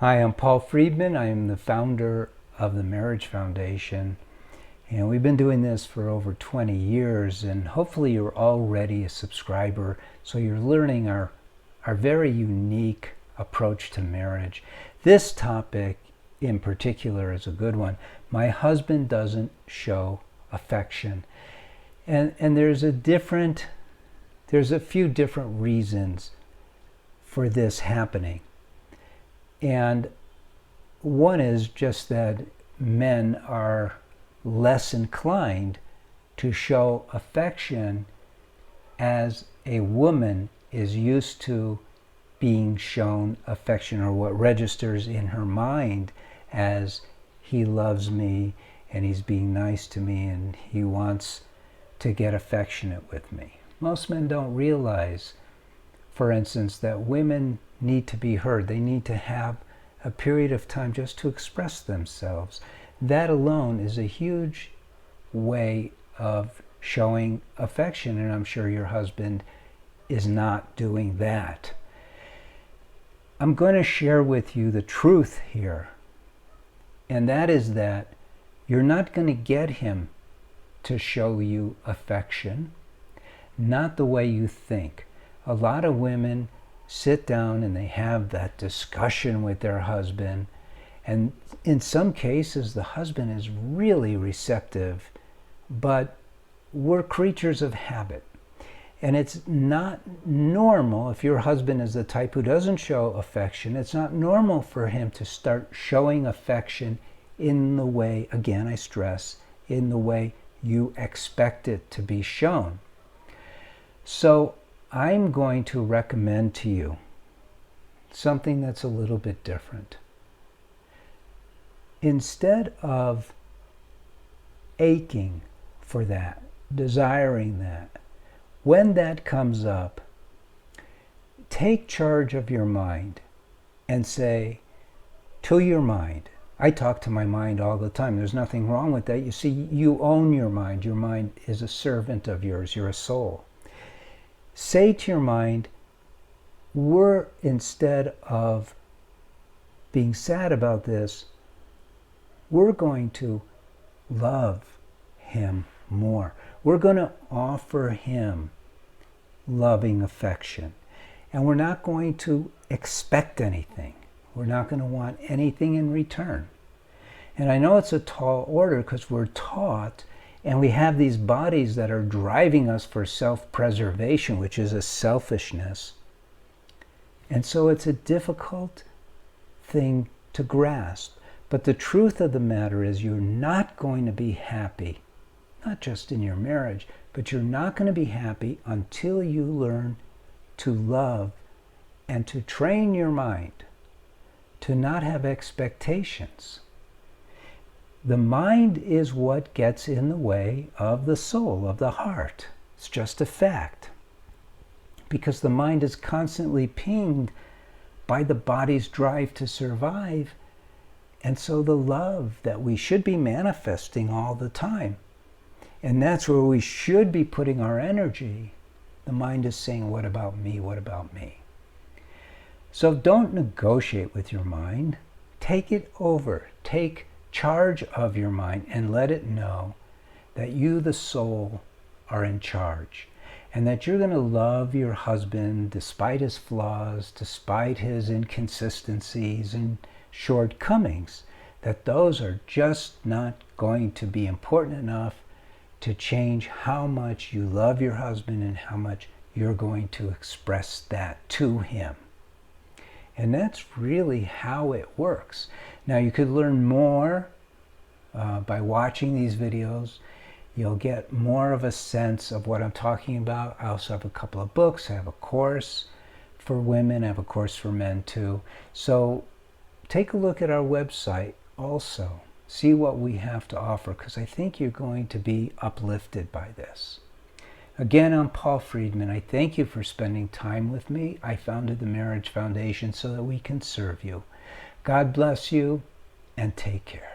Hi, I'm Paul Friedman. I am the founder of the Marriage Foundation, and we've been doing this for over 20 years, and hopefully you're already a subscriber, so you're learning our very unique approach to marriage. This topic in particular is a good one. My husband doesn't show affection. And there's a few different reasons for this happening. And one is just that men are less inclined to show affection as a woman is used to being shown affection, or what registers in her mind as he loves me and he's being nice to me and he wants to get affectionate with me. Most men don't realize, for instance, that women need to be heard. They need to have a period of time just to express themselves. That alone is a huge way of showing affection, and I'm sure your husband is not doing that. I'm going to share with you the truth here, and that is that you're not going to get him to show you affection, not the way you think. A lot of women sit down and they have that discussion with their husband, and in some cases the husband is really receptive, but we're creatures of habit, and it's not normal. If your husband is the type who doesn't show affection, it's not normal for him to start showing affection in the way, again I stress, in the way you expect it to be shown. So I'm going to recommend to you something that's a little bit different. Instead of aching for that, desiring that, when that comes up, take charge of your mind and say to your mind, I talk to my mind all the time. There's nothing wrong with that. You see, you own your mind. Your mind is a servant of yours. You're a soul. Say to your mind, instead of being sad about this, we're going to love him more. We're going to offer him loving affection. And we're not going to expect anything. We're not going to want anything in return. And I know it's a tall order because we're taught, and we have these bodies that are driving us for self-preservation, which is a selfishness. And so it's a difficult thing to grasp. But the truth of the matter is you're not going to be happy, not just in your marriage, but you're not going to be happy until you learn to love and to train your mind to not have expectations. The mind is what gets in the way of the soul, of the heart. It's just a fact. Because the mind is constantly pinged by the body's drive to survive. And so the love that we should be manifesting all the time, and that's where we should be putting our energy, the mind is saying, what about me? What about me? So don't negotiate with your mind. Take it over. Take charge of your mind and let it know that you, the soul, are in charge, and that you're going to love your husband despite his flaws, despite his inconsistencies and shortcomings, that those are just not going to be important enough to change how much you love your husband and how much you're going to express that to him. And that's really how it works. Now, you could learn more by watching these videos. You'll get more of a sense of what I'm talking about. I also have a couple of books. I have a course for women. I have a course for men too. So take a look at our website also. See what we have to offer, because I think you're going to be uplifted by this. Again, I'm Paul Friedman. I thank you for spending time with me. I founded the Marriage Foundation so that we can serve you. God bless you, and take care.